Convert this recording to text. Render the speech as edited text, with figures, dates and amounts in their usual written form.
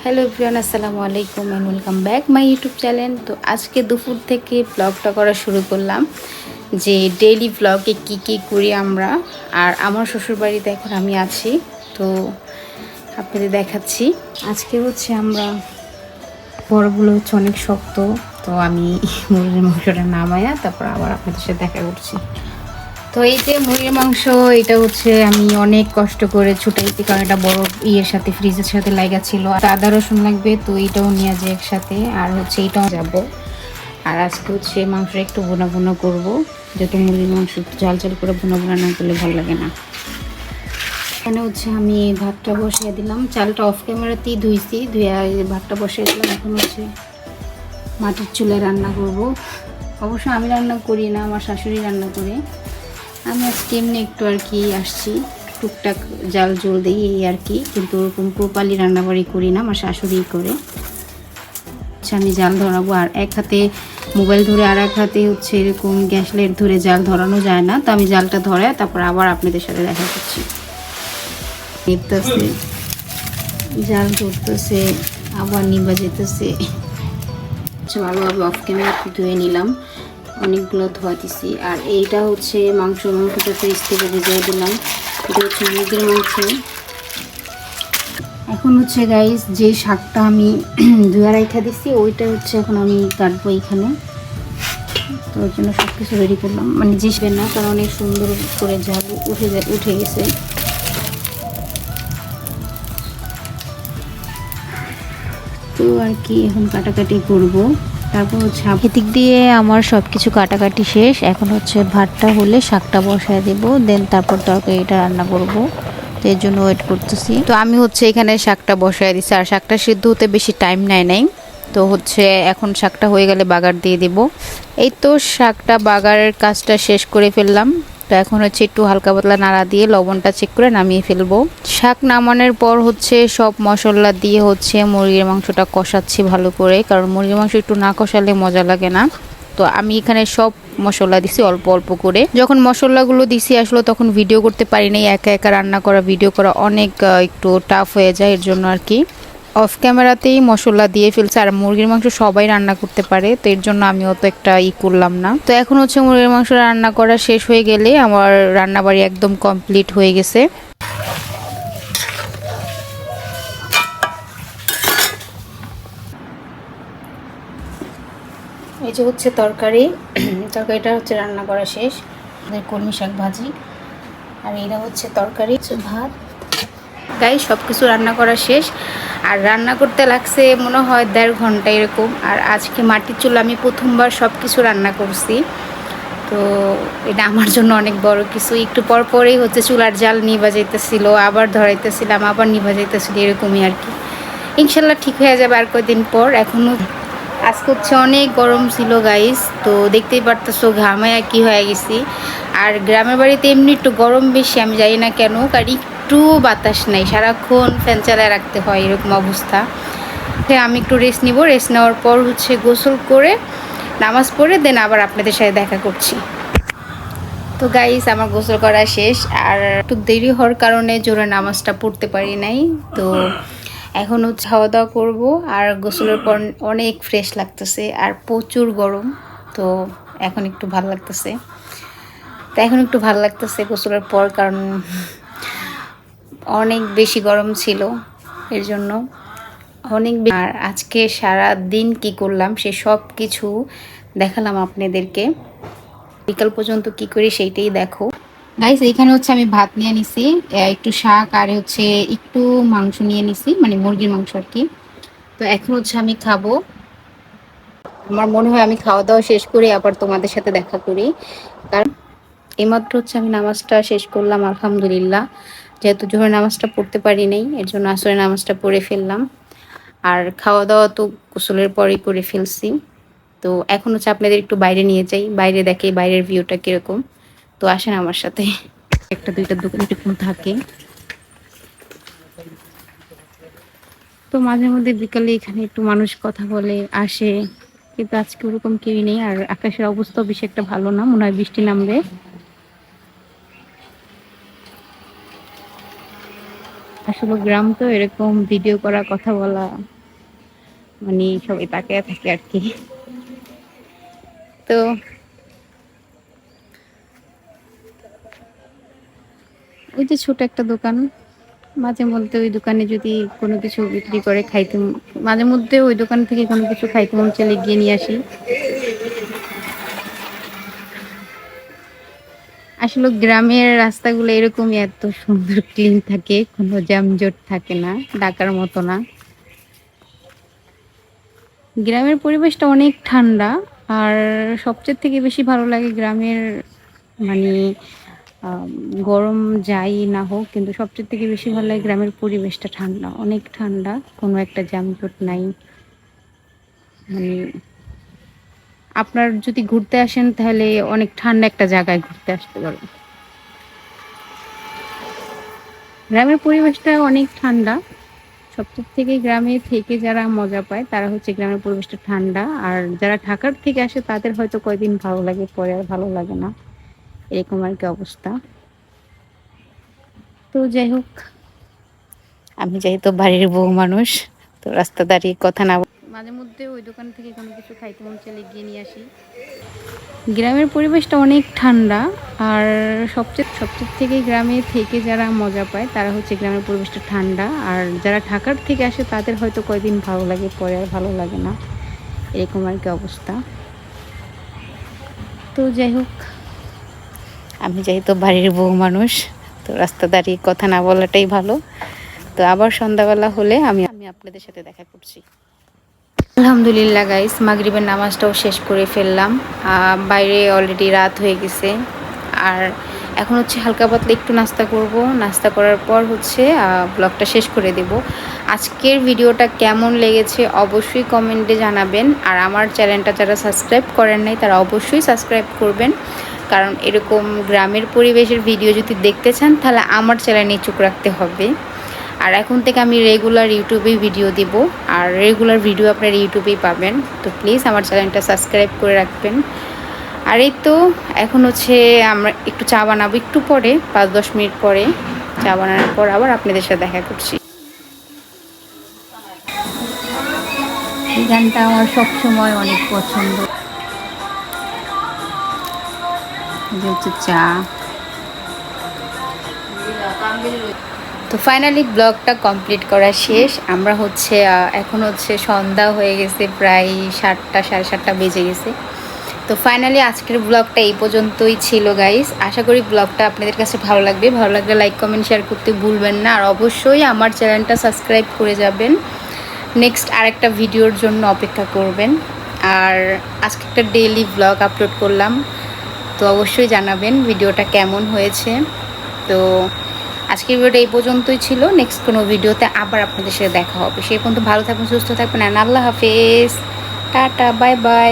Hello everyone, আসসালামু আলাইকুম and welcome back my YouTube channel. তো আজকে দুপুর থেকে ব্লগটা করা শুরু করলাম, যে ডেইলি ব্লগে কি করি আমরা। আর আমার শ্বশুরবাড়িতে এখন আমি আছি, তো আপনাদের দেখাচ্ছি। আজকে হচ্ছে আমরা বড়গুলো হচ্ছে অনেক শক্ত, তো আমি মুরগির মাংসটা নামায়া তারপর আবার আপনাদের সাথে দেখা করছি। তো এই যে মুরগির মাংস, এটা হচ্ছে আমি অনেক কষ্ট করে ছুটাইছি, কারণ এটা বড় ইয়ের সাথে ফ্রিজের সাথে লাগা ছিল। আদা রসুন লাগবে, তো এইটাও নিয়ে যায় একসাথে, আর হচ্ছে এইটাও যাব। আর আজকে হচ্ছে মাংসটা একটু বোনা বোনা করবো, যেহেতু মুরগির মাংস একটু ঝাল ঝাল করে বোনা বোনা না করলে ভালো লাগে না। এখানে হচ্ছে আমি ভাতটা বসিয়ে দিলাম, চালটা অফ ক্যামেরাতেই ধুইছি, ধুয়ে ভাতটা বসিয়ে দিলাম। এখন হচ্ছে মাটির চুলায় রান্না করব। অবশ্য আমি রান্না করি না, আমার শাশুড়ি রান্না করে। আমি আজকে এমনি একটু আর কি আসছি, টুকটাক জাল জল দিই এই আর কি, কিন্তু ওরকম প্রপারলি রান্নাবাড়ি করি না, আমার শাশুড়িই করে। আচ্ছা, আমি জাল ধরাবো, আর এক হাতে মোবাইল ধরে আর এক হাতে হচ্ছে এরকম গ্যাস লাইট ধরে জাল ধরানো যায় না, তো আমি জালটা ধরে তারপর আবার আপনাদের সাথে দেখা করছি। নিতেছে, জাল ধরতেছে, আবার নিবা যেতেছে। ভালোভাবে অফ ক্যামেরা ধুয়ে নিলাম, অনেকগুলো ধোয়া দিছি। আর এইটা হচ্ছে মাংসটা ফ্রিজ থেকে ভিজিয়ে দিলাম, এটা হচ্ছে মুরগির মাংস। এখন হচ্ছে গাইস যে শাকটা আমি ধুয়ে রাখা দিচ্ছি, ওইটা হচ্ছে এখন আমি কাটবো এইখানে। তো ওই জন্য সব কিছু রেডি করলাম, মানে জিসবে না, কারণ অনেক সুন্দর করে ঝাল উঠে গেছে। তো আর কি এখন কাটাকাটি করব, তারপর হচ্ছে এদিক দিয়ে আমার সব কিছু কাটাকাটি শেষ। এখন হচ্ছে ভাতটা হলে শাকটা বসায় দেব, দেন তারপর তরকারিটা রান্না করব। তো এর জন্য ওয়েট করতেছি। তো আমি হচ্ছে এখানে শাকটা বসায় দিচ্ছি, আর শাকটা সিদ্ধ হতে বেশি টাইম নেয় নাই। তো হচ্ছে এখন শাকটা হয়ে গেলে বাগার দিয়ে দেব। এই তো শাকটা বাগারের কাজটা শেষ করে ফেললাম। তো এখন হচ্ছে একটু হালকা পাতলা নাড়া দিয়ে লবণটা চেক করে নামিয়ে ফেলবো। শাক নামানোর পর হচ্ছে সব মশলা দিয়ে হচ্ছে মুরগির মাংসটা কষাচ্ছি ভালো করে, কারণ মুরগির মাংস একটু না কষালে মজা লাগে না। তো আমি এখানে সব মশলা দিছি অল্প অল্প করে। যখন মশলাগুলো দিছি আসলে তখন ভিডিও করতে পারি নাই, একা একা রান্না করা ভিডিও করা অনেক একটু টাফ হয়ে যায়, এর জন্য আর কি অফ ক্যামেরাতেই মশলা দিয়ে ফেলছে। আর মুরগির মাংস সবাই রান্না করতে পারে, তো এর জন্য আমি অত একটা করলাম না। তো এখন হচ্ছে মুরগির মাংস রান্না করা শেষ হয়ে গেলে আমার রান্নাবাড়ি একদম কমপ্লিট হয়ে গেছে। এই যে হচ্ছে তরকারিটা হচ্ছে রান্না করা শেষ, কলমি শাক ভাজি, আর এইটা হচ্ছে তরকারি, ভাত। গাই সব কিছু রান্না করা শেষ, আর রান্না করতে লাগছে মনে হয় 1.5 ঘন্টা এরকম। আর আজকে মাটির চুলা আমি প্রথমবার সব কিছু রান্না করছি, তো এটা আমার জন্য অনেক বড় কিছু। একটু পর পরেই হচ্ছে চুলার জাল নিভা যাইতেছিল, আবার ধরাইতেছিলাম, আবার নিভা যাইতেছিল, এরকমই আর কি। ইনশাল্লাহ ঠিক হয়ে যাবে আর কয়েকদিন পর। এখনও আজকে হচ্ছে অনেক গরম ছিল গাইস, তো দেখতেই পারতেছো ঘামায়া কি হয়ে গেছি। আর গ্রামের বাড়িতে এমনি একটু গরম বেশি, আমি জানি না কেন, কারণ একটু বাতাস নাই, সারাক্ষণ ফ্যান চালায় রাখতে হয়, এরকম অবস্থা। আমি একটু রেস্ট নিব, রেস্ট নেওয়ার পর হচ্ছে গোসল করে নামাজ পড়ে দেন আবার আপনাদের সাথে দেখা করছি। তো গাইস আমার গোসল করা শেষ, আর একটু দেরি হওয়ার কারণে জোরে নামাজটা পড়তে পারি নাই। তো এখন হচ্ছে খাওয়া দাওয়া করবো, আর গোসলের পর অনেক ফ্রেশ লাগতেছে, আর প্রচুর গরম। তো এখন একটু ভালো লাগতেছে গোসলের পর, কারণ অনেক বেশি গরম ছিল, এর জন্য আর আজকে সারা দিন কি করলাম সে সব কিছু দেখালাম আপনাদেরকে। বিকাল পর্যন্ত কি করি সেইটাই দেখো গাইস। এইখানে হচ্ছে আমি ভাত নিয়ে নিছি, একটু শাক, আর হচ্ছে একটু মাংস নিয়ে নিছি, মানে মুরগির মাংস আর কি। তো এখন হচ্ছে আমি খাবো। আমার মনে হয় আমি খাওয়া দাওয়া শেষ করে আবার তোমাদের সাথে দেখা করি, কারণ এইমাত্র হচ্ছে আমি নামাজটা শেষ করলাম আলহামদুলিল্লাহ। যেহেতু জোহরের নামাজটা পড়তে পারি নাই, এর জন্য আসরের নামাজটা পড়ে ফেললাম। আর খাওয়া দাওয়া তো গোসলের পরেই করে ফেলছি। তো এখন হচ্ছে আপনাদের একটু বাইরে নিয়ে যাই, বাইরে দেখে বাইরের ভিউটা কিরকম। তো আসেন আমার সাথে। একটা দুইটা দোকান এরকম থাকে, তো মাঝে মধ্যে বিকালে এখানে একটু মানুষ কথা বলে আসে, কিন্তু আজকে ওরকম কেউই নেই। আর আকাশের অবস্থা বেশি একটা ভালো না, মনে হয় বৃষ্টি নামবে। আসলে গ্রাম তো এরকম ভিডিও করা কথা বলা মানে সবাই তাকিয়ে থাকে আর কি। তো ওই যে ছোট একটা দোকান, মাঝে মধ্যে ওই দোকানে যদি কোনো কিছু বিক্রি করে খাইতে, মাঝে মধ্যে ওই দোকান থেকে কোনো কিছু খাইতে মন চাইলে গিয়ে নিয়ে আসি। আসলে গ্রামের রাস্তাগুলো এরকমই, এত সুন্দর ক্লিন থাকে, কোনো জ্যামজট থাকে না, ঢাকার মতো না। গ্রামের পরিবেশটা অনেক ঠান্ডা। আর সবচেয়ে থেকে বেশি ভালো লাগে গ্রামের, মানে আম, গরম যাই না হোক, কিন্তু সবচেয়ে থেকে বেশি ভালো লাগে গ্রামের পরিবেশটা ঠান্ডা, অনেক ঠান্ডা, কোনো একটা জ্যামজট নাই। মানে আপনার যদি ঘুরতে আসেন তাহলে অনেক ঠান্ডা একটা জায়গায় ঘুরতে আসতে পারেন। গ্রামের পরিবেশটা অনেক ঠান্ডা। সবচেয়ে থেকে গ্রামে থেকে যারা মজা পায় তারা হচ্ছে গ্রামের পরিবেশটা ঠান্ডা, আর যারা ঢাকার থেকে আসে তাদের হয়তো কয়দিন ভালো লাগে, পরে আর ভালো লাগে না, এরকম আর কি অবস্থা। তো যাই হোক, আমি যেহেতু বাড়ির বউ মানুষ, তো রাস্তা দাঁড়িয়ে কথা না মাঝে মধ্যে ওই দোকান থেকে কোনো কিছু খাইতে মন চাইলে গিয়ে নিয়ে আসি। গ্রামের পরিবেশটা অনেক ঠান্ডা। আর সবচেয়ে থেকে গ্রামে থেকে যারা মজা পায় তারা হচ্ছে গ্রামের পরিবেশটা ঠান্ডা, আর যারা ঢাকার থেকে আসে তাদের হয়তো কয়দিন ভালো লাগে, পরে আর ভালো লাগে না, এরকম আর কি অবস্থা। তো যাই হোক, আমি যেহেতু বাড়ির বউ মানুষ, তো রাস্তা দাঁড়িয়ে কথা না বলাটাই ভালো। তো আবার সন্ধ্যাবেলা হলে আমি আমি আপনাদের সাথে দেখা করছি। আলহামদুলিল্লাহ গাইস, মাগরিবের নামাজটাও শেষ করে ফেললাম। বাইরে অলরেডি রাত হয়ে গেছে। আর এখন হচ্ছে হালকা পাতলা একটু নাস্তা করব, নাস্তা করার পর হচ্ছে ব্লগটা শেষ করে দেব। আজকের ভিডিওটা কেমন লেগেছে অবশ্যই কমেন্টে জানাবেন। আর আমার চ্যানেলটা যারা সাবস্ক্রাইব করেন নাই তারা অবশ্যই সাবস্ক্রাইব করবেন, কারণ এরকম গ্রামের পরিবেশের ভিডিও যদি দেখতে চান তাহলে আমার চ্যানেলে চোখ রাখতে হবে। আর এখন থেকে আমি রেগুলার ইউটিউবে ভিডিও দিব, আর রেগুলার ভিডিও আপনারা ইউটিউবেই পাবেন। তো প্লিজ আমার চ্যানেলটা সাবস্ক্রাইব করে রাখবেন। আর এই তো এখন হচ্ছে আমরা একটু চা বানাবো, একটু পরে 5-10 মিনিট পরে চা বানানোর পর আবার আপনাদের সাথে দেখা করছি। এই গানটা আমার সবসময় অনেক পছন্দ। হচ্ছে চা। তো ফাইনালি ব্লগটা কমপ্লিট করা শেষ। আমরা হচ্ছে এখন হচ্ছে সন্ধ্যা হয়ে গেছে, প্রায় 7টা 7:30 বেজে গেছে। তো ফাইনালি আজকের ব্লগটা এই পর্যন্তই ছিল গাইস। আশা করি ব্লগটা আপনাদের কাছে ভালো লাগবে। ভালো লাগলে লাইক কমেন্ট শেয়ার করতে ভুলবেন না, আর অবশ্যই আমার চ্যানেলটা সাবস্ক্রাইব করে যাবেন। নেক্সট আরেকটা ভিডিওর জন্য অপেক্ষা করবেন। আর আজকে একটা ডেইলি ব্লগ আপলোড করলাম, তো অবশ্যই জানাবেন ভিডিওটা কেমন হয়েছে। তো আজকের ভিডিওটা এই পর্যন্তই ছিল। নেক্সট কোনো ভিডিওতে আবার আপনাদের সাথে দেখা হবে। সেই পর্যন্ত ভালো থাকবেন, সুস্থ থাকবেন, আর আল্লাহ হাফেজ, টাটা, বাই বাই।